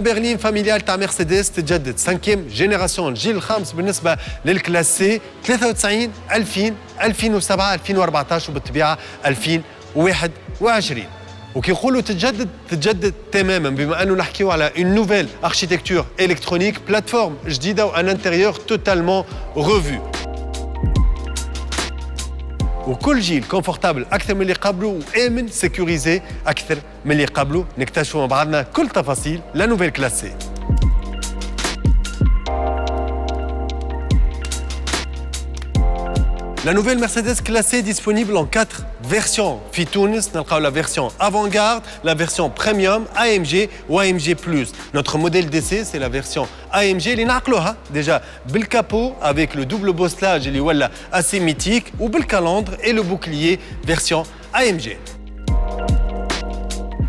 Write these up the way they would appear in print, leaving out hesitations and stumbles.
برلين فاميليال تاع مرسيدس تتجدد 5 جينيراسيون الجيل الخامس بالنسبه للكلاس سي 93 2000 2007 2014 وبالطبيعه 2021. وكي نقولوا تتجدد تماما بما انه نحكيو على اون نوفيل اركيتكتور الكترونيك بلاتفورم جديده وان انتيريور توتالمون ريفو. وكل جيل كونفورتابل اكثر من اللي قبله وامن سيكوريزي اكثر من اللي قبله. نكتشفوا مع بعضنا كل تفاصيل لا نوفيل كلاس سي. La nouvelle Mercedes classée disponible en 4 versions. في تونس نلقاو la version avant-garde, la version premium, AMG ou AMG+. Notre modèle d'essai, c'est la version AMG اللي نعقلوها déjà بالcapot avec le double bosselage اللي ولا assez mythique ou بالcalandre et le bouclier version AMG.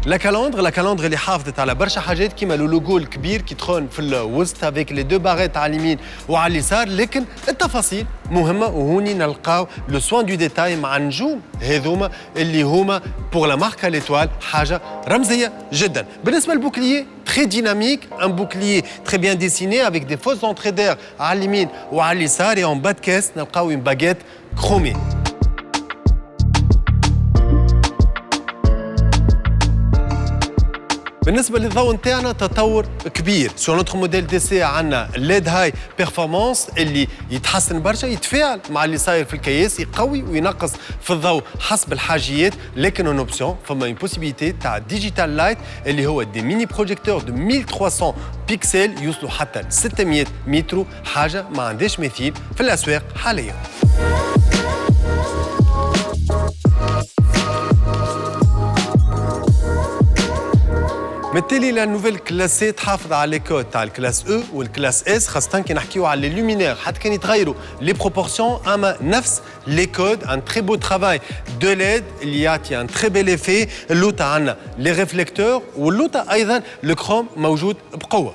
La calandre اللي حافظت على برشا حاجات كيما اللوغو الكبير كي تخون في الوسط افيك لي دو باريت على اليمين وعلى اليسار، لكن التفاصيل مهمه وهوني نلقاو لو سوان دو ديتاي مع النجوم هذوما اللي هما بور لا ماركه ليتوال حاجه رمزيه جدا. بالنسبه للبوكليي très dynamique, un bouclier très bien dessiné avec des fausses entrées d'air على اليمين وعلى اليسار et en bas de caisse نلقاو une baguette chromée. بالنسبه للضوء نتاعنا تطور كبير. سور نوتر موديل دي سي عندنا ليد هاي بيرفورمانس اللي يتحسن برشا، يتفاعل مع اللي صاير في الكياس، يقوي وينقص في الضوء حسب الحاجيات، لكن اون اوبسيون فما اون بوسيبيليتي تاع ديجيتال لايت اللي هو دي ميني بروجيكتور دو 1300 بيكسل يوصلوا حتى ل 600 متر، حاجه ما عندهاش مثيل في الاسواق حاليا. بالتالي لا نوفيل كلاسي تحافظ على لي كود تاع الكلاس او والكلاس اس، خاصة كي نحكيو على لي لومينير، حتى كان يتغيروا لي بروبورسيون اما نفس لي كود. ان تري بو ترافاي دو ليد اللي يعطي ان تري بيل افي. اللوطة عندنا لي ريفليكتور واللوطة ايضا الكروم موجود بقوة.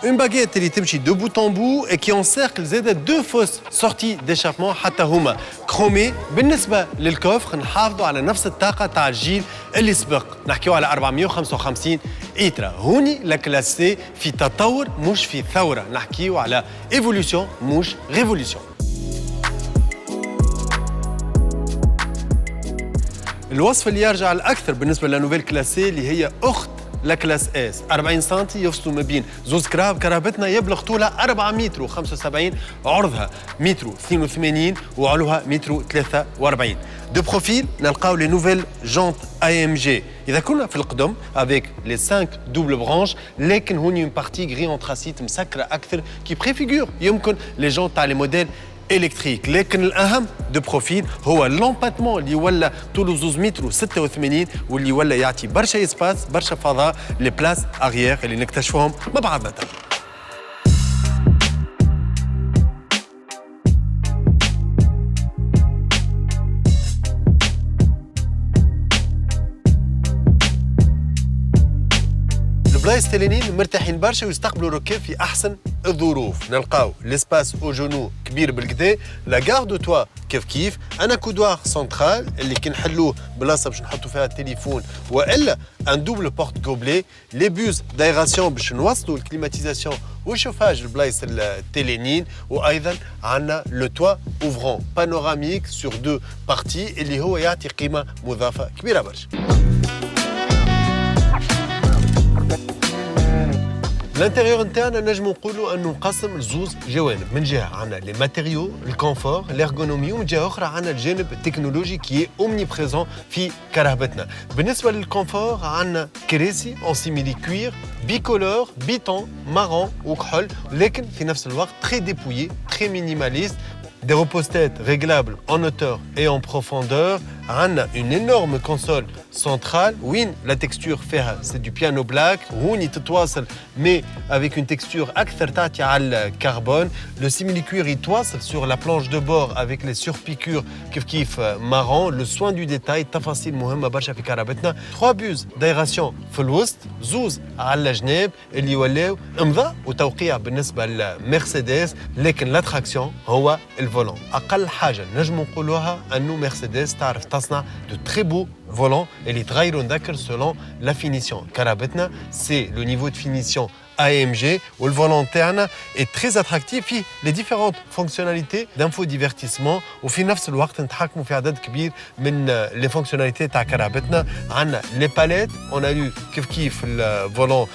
Une baguette اللي تمشي de bout en bout et qui encercle زادة deux fausses sorties d'échappement حتى هما كرومي. بالنسبة للكوفر نحافظوا على نفس الطاقة تاع الجيل اللي سبق، نحكيو على 455 إيترا. هوني لا كلاس سي في تطور مش في ثورة، نحكيو على ايفوليوشن مش ريفوليوشن. الوصف اللي يرجع الأكثر بالنسبة للنوفيل كلاس سي اللي هي أخت لا كلاس اس، 40 سم يفصلوا ما بين زوز كراب. كرابتنا يبلغ طولها 4 متر و75، عرضها متر و82 وعلوها متر و43. دو بروفيل نلقاو لي نوفيل جونت اي ام جي اذا كنا في القدم افيك لي 5 دوبل برانش، لكن هوني اون بارتي غري انتراسيت مسكره اكثر كي بريفيغور يمكن لي جونت تاع لي موديل الكتريك. لكن الاهم دو بروفيل هو لومباتمون اللي ولا طوله 2 متر و86 واللي ولا يعطي برشا اسباس برشا فضاء لي بلاس اريير اللي نكتشفوهم مع بعضنا. البلايص تالينين مرتاحين برشا ويستقبلوا الركاب في احسن الظروف. نلقاو ليسباس او جونو كبير بالكدا، لا غار دو توا كيف انا كودوار سنترال اللي كي نحلوه بلاصه باش نحطوا فيها التليفون، والا ان دوبل بورت غوبلي، لي بوز دايراسيون باش نوصلوا الكليماتيزاسيون والشوفاج البلايص التالينين، وايضا عندنا لو توا اوفرون بانوراميك سور دو بارتي اللي هو يعطي قيمه مضافه كبيره برشا. الانتيريور نتاعنا نجمو نقولوا انه مقسم لزوز جوانب. من جهه عندنا لي ماتيريو، الكونفور، الارغونومي، ومن جهه اخرى عندنا الجانب التكنولوجي كي اومني بريزون في كرهبتنا. بالنسبه للكونفور عندنا كراسي اون سيميلي كوير بيكولور بيتون مارون وكحول، لكن في نفس الوقت تري ديبويي تري مينيماليست. Des repose-têtes réglables en hauteur et en profondeur. On a une énorme console centrale. Oui, la texture c'est du piano black. On y تتواصل mais avec une texture أكثر تعطي على carbone. Le simili-cuir il تواصل sur la planche de bord avec les surpiqûres كيف marron. Le soin du détail تفاصيل مهمة برشا في كهربتنا. 3 بوز d'aération في الوسط، زوز على الجناب اللي يولاو امضاء وتوقيع بالنسبة لمرسيدس، لكن l'attraction هو الفولون. أقل حاجة نجم نقولوها أنه مرسيدس تعرف تصنع de très beaux volants اللي تغيروا نذكر selon la finition. كرهبتنا c'est le niveau de finition AMG où le volant interne est très attractif فيه les différentes fonctionnalités d'infodivertissement وفي نفس الوقت نتحكموا في عدد كبير من les fonctionnalités تاع كرهبتنا. عندنا les palettes on a eu كيف le volant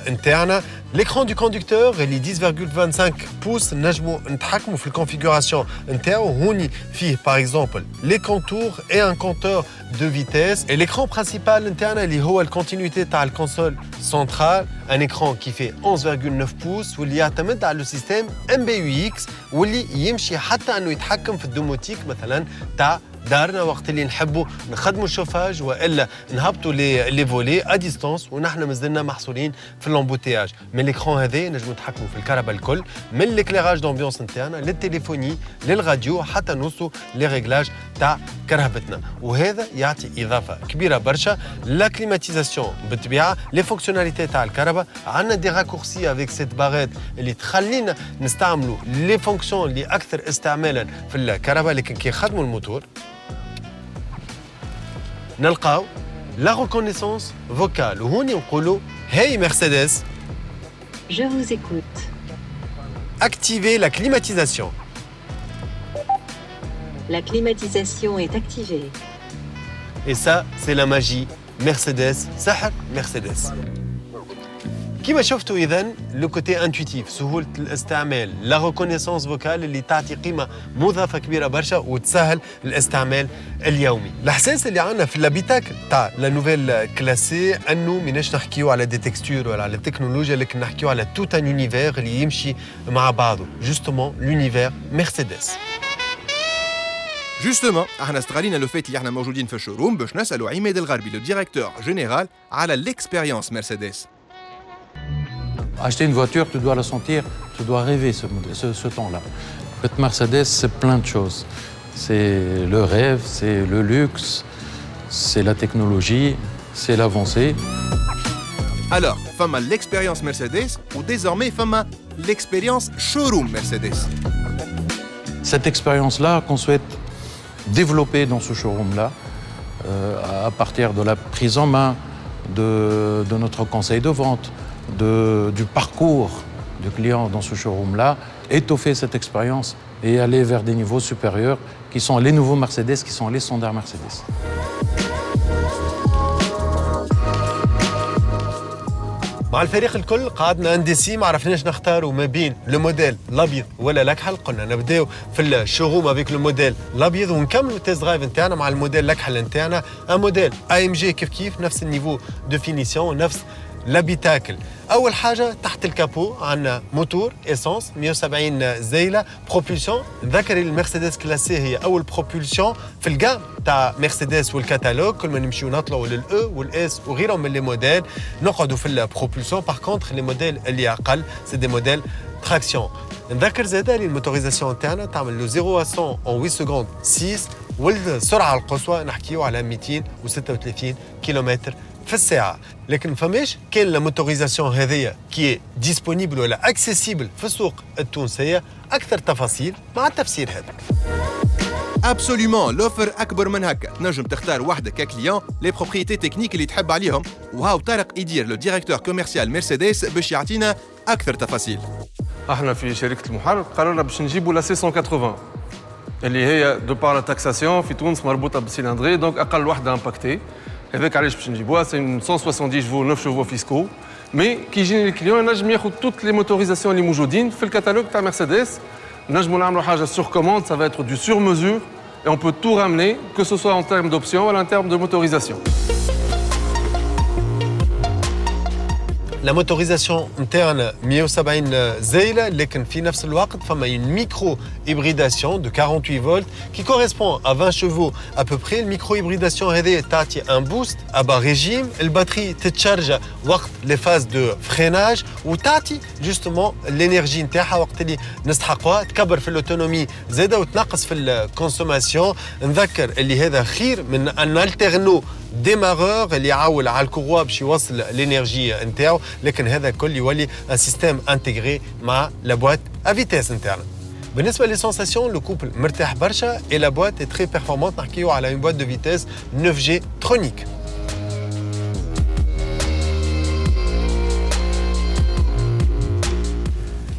interne. L'écran du conducteur اللي 10,25 pouces نجموا نتحكموا في الconfiguration نتاعو. هوني فيه par exemple les contours et un compteur de vitesse. Et l'écran principal interne اللي هو الكونتينيتي تاع الكونسول centrale, un écran qui fait 11,9 pouces واللي يعتمد على السيستم MBUX واللي يمشي حتى انه يتحكم في الدوموتيك مثلا تاع دارنا وقت اللي نحبوا نخدموا الشوفاج والا نهبطوا لي فولي ا ديستانس ونحن مازلنا محصورين في اللومبوتياج. من الاكران هذا نجموا نتحكموا في الكهرباء الكل، من ليكليراج دامبيونس نتاعنا للتليفوني للراديو حتى نوصلوا لي ريغلاج تاع كرهبتنا. وهذا يعطي اضافه كبيره برشا. لا كليماتيزاسيون بالطبيعه لي فونكسيوناليتي تاع الكهرباء عندنا دي راكورسي افيك سيت باريت اللي تخلينا نستعملوا لي فونكسيون اللي اكثر استعمالا في الكهرباء. لكن كي يخدموا الموتور نلقاو لا ريكونيسونس فوكال وهوني نقولوا هاي مرسيدس Je vous écoute. activez la climatisation. La climatisation est activée. Et ça c'est la magie Mercedes, سحر Mercedes. كما شفتوا إذن لو كوتي انتويتيف، سهولة الاستعمال، لا ريكونيسونس فوكال اللي تعطي قيمة مضافة كبيرة برشا وتسهل الاستعمال اليومي. الإحساس اللي عندنا في اللابيتاكل تاع لا نوفيل كلاسي أنه ماناش نحكيو على دي تكستور ولا على التكنولوجيا، لكن نحكيو على توت ان يونيفير اللي يمشي مع بعضه، جوستومون لونيفير مرسيدس. جوستومون احنا استغلينا لو فيت اللي احنا موجودين في الشوروم باش نسالوا عماد الغربي لو ديريكتور جينيرال على ليكسبيريونس مرسيدس. Acheter une voiture, tu dois la sentir, tu dois rêver ce temps-là. En fait, Mercedes, c'est plein de choses. C'est le rêve, c'est le luxe, c'est la technologie, c'est l'avancée. Alors, femme l'expérience Mercedes ou désormais femme l'expérience showroom Mercedes. Cette expérience-là qu'on souhaite développer dans ce showroom-là, à partir de la prise en main de notre conseil de vente, du parcours du client dans ce showroom-là, étoffer cette expérience et aller vers des niveaux supérieurs qui sont les nouveaux Mercedes, qui sont les standards Mercedes. مع الفريق الكل قعدنا انديسي ما عرفناش نختاروا ما بين لو موديل الابيض ولا الاكحل. قلنا نبداو في الشوروم افيك لو موديل الابيض ونكملوا تيست درايف نتاعنا مع الموديل الاكحل نتاعنا. ان موديل اي ام جي كيف نفس النيفو دو فينيسيون نفس لابيتاكل. اول حاجه تحت الكابو عندنا موتور اسانس 170 زيله بروبولسيون. نذكر المرسيدس كلاسي هي اول بروبولسيون في الجام تاع مرسيدس والكتالوج. كل ما نمشيو نطلعوا للاو والاس وغيرهم من لي موديل نقعدوا في البروبولسيون. باغ كونتر لي موديل اللي اقل سي دي موديل تراكسيون. نذكر زاده الموتوريزاسيون تاعنا تعمل لو 0 à 100 en 8 secondes 6 والسرعه القصوى نحكيو على 236 كيلومتر في الساعة. لكن فماش كان لا موتوريزاسيون هذيا كي ديسپونيبل ولا اكسيسيبل في السوق التونسية. أكثر تفاصيل مع التفسير هذا. ابسوليومون لوفر اكبر من هكا. تنجم تختار وحدك ككليون لي بروبريتي تكنيك اللي تحب عليهم. وهاو طارق إدير لو ديريكتور كوميرسيال مرسيدس باش يعطينا أكثر تفاصيل. احنا في شركة المحرك قررنا باش نجيبوا لا سي 180 اللي هي دو بار لا تاكساسيون في تونس مربوطة بالسيلندري، دونك أقل وحدة امباكتي. هذاك علاش باش نجيبوها. سي 170 شفو 9 شفو فيسكو. مي كي يجيني الكليون ينجم ياخذ توت لي موتوريزاسيون اللي موجودين في الكتالوج تاع مرسيدس. نجموا نعملوا حاجه سور كوموند، سا va être du sur mesure et on peut tout ramener que ce soit en termes d'options ou en termes de motorisation. لا موتوريزاسيون نتاعنا 170 زيله، لكن في نفس الوقت فما une micro hybridation de 48 volts qui correspond à 20 chevaux à peu près. الميكرو hybridation هذه تعطي un boost à bas régime. الباتري تتشارج وقت les phases de freinage وتعطي justement l'énergie نتاعها وقت اللي نستحقوها. تكبر في الاوتونومي زاده وتنقص في الكونسوماسيون. نذكر اللي هذا خير من ان التيرنو ديمارور اللي يعول على الكوروا باش يوصل الانرجي نتاعو، لكن هذا كل يولي ان سيستيم انتغري مع لا بوات ا فيتيس نتاعنا. بالنسبة les sensations, le couple مرتاح برشا et la boîte est très performante. نحكيو على une boîte de vitesse 9G tronique.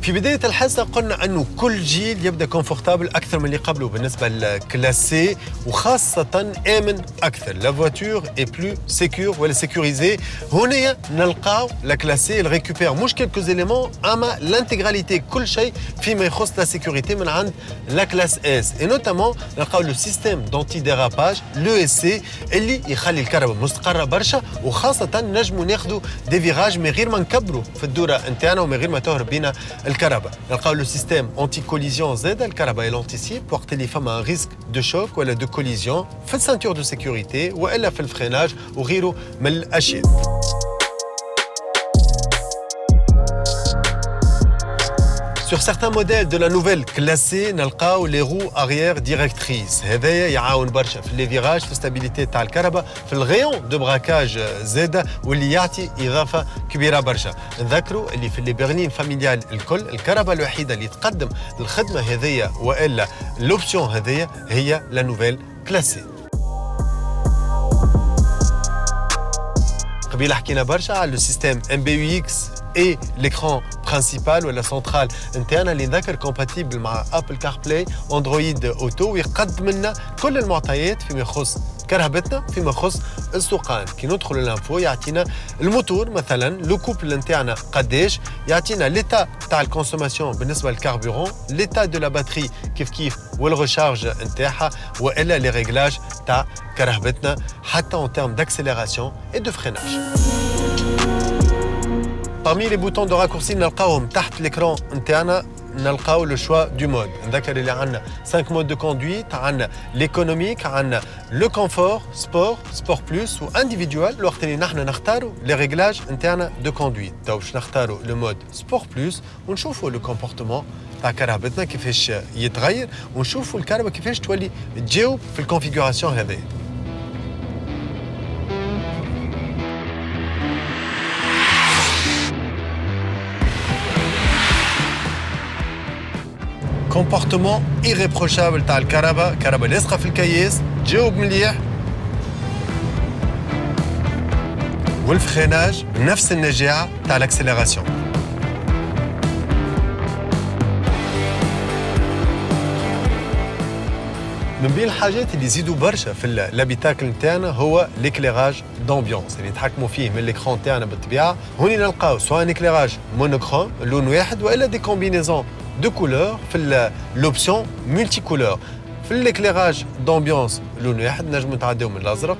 في بداية الحصة قلنا أنه كل جيل يبدأ كونفورتابل أكثر من اللي قبله بالنسبة للكلاسي وخاصة آمن أكثر. لا فواتور اي بلو سيكور ولا سيكوريزي. هنا نلقاو لا كلاسي الريكوبير مش كيلكو زيليمون أما لانتيغراليتي كل شيء فيما يخص لا سيكوريتي من عند لا كلاس اس. اي نوتامون نلقاو لو سيستيم دونتي ديراباج لو اس سي اللي يخلي الكهرباء مستقرة برشا وخاصة نجموا ناخذوا دي فيراج من غير ما نكبروا في الدورة نتاعنا ومن غير ما تهرب بينا الكهرباء. نلقاو لو سيستيم انتي كوليزيون زاد الكهرباء يلونتيسيب وقت اللي فما ريسك دو شوك ولا دو كوليزيون في السانتور دو سيكوريتي والا في الفريناج وغيره من الاشياء. Sur certains modèles de la nouvelle classée, نلقاو les roues arrière directrices. هذايا يعاون برشا في les virages في stabilité تاع الكهرباء في الغيون دو براكاج زاده واللي يعطي اضافه كبيره برشا. نذكروا اللي في لي برلين فاميليال الكل الكهرباء الوحيده اللي تقدم الخدمه هذيا والا لوبسيون هذيا هي لا نوفيل كلاسي. قبيله حكينا برشا على لو سيستيم MBUX et l'écran principal ou la centrale interne اللي نذكر compatible مع Apple CarPlay Android Auto ويقدم لنا كل المعطيات فيما يخص كرهبتنا فيما يخص السوقان. كي ندخل الانفو يعطينا الموتور مثلا لو كوبل نتاعنا قداش يعطينا ليتا تاع الكونسوماسيون بالنسبه للكاربورون ليتا دو لا باتري كيف والريشارج نتاعها والا لي ريغلاج تاع كرهبتنا حتى en termes d'accélération et de freinage. Parmi les boutons de raccourci نلقاوهم تحت l'écran نتاعنا نلقاو le choix du mode. نذكر اللي عندنا 5 modes de conduite. عندنا l'économique, عندنا le confort, sport plus و individual. الوقت اللي نحن نختاروا les réglages نتاعنا de conduite. تو باش نختاروا le mode sport plus ونشوفوا le comportement تاع كرهبتنا كيفاش يتغير ونشوفوا الكهرباء كيفاش تولي تجاوب في الكونفيغوراسيون هذه. كومبورتمون ايريبروشابل تاع الكهرباء، كهرباء لاصقه في الكياس، تجاوب مليح. والفريناج بنفس النجاعه تاع الاكسليراسيون. من بين الحاجات اللي يزيدوا برشا في الابيتاكل نتاعنا هو ليكليراج دامبيونس اللي نتحكموا فيه من ليكرون نتاعنا بالطبيعه. هوني نلقاو سواء ان اكليراج مونوكروم لون واحد والا دي كومبينيزون دو كولور في لوبسيون ملتي كولور. في l'éclairage d'ambiance لون واحد نجموا نتعداو من الازرق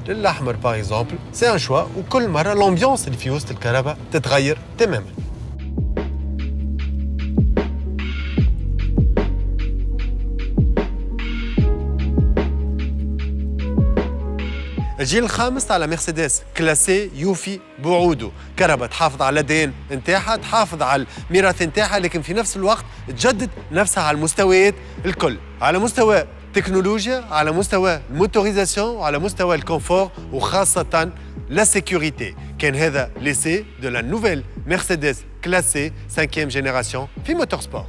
للاحمر باغ اكزومبل. سي ان شوا وكل مره الامبيونس اللي في وسط الكهرباء تتغير تماما. الجيل الخامس على مرسيدس كلاسي يوفي بوعوده. كهرباء تحافظ على الدين نتاعها، تحافظ على الميراث نتاعها، لكن في نفس الوقت تجدد نفسها على المستويات الكل، على مستوى التكنولوجيا، على مستوى الموتوريزاسيون، وعلى مستوى الكونفور وخاصة لا سيكوريتي. كان هذا ليسي دو لا نوفيل مرسيدس كلاسي 5e جينيراسيون في موتور سبور.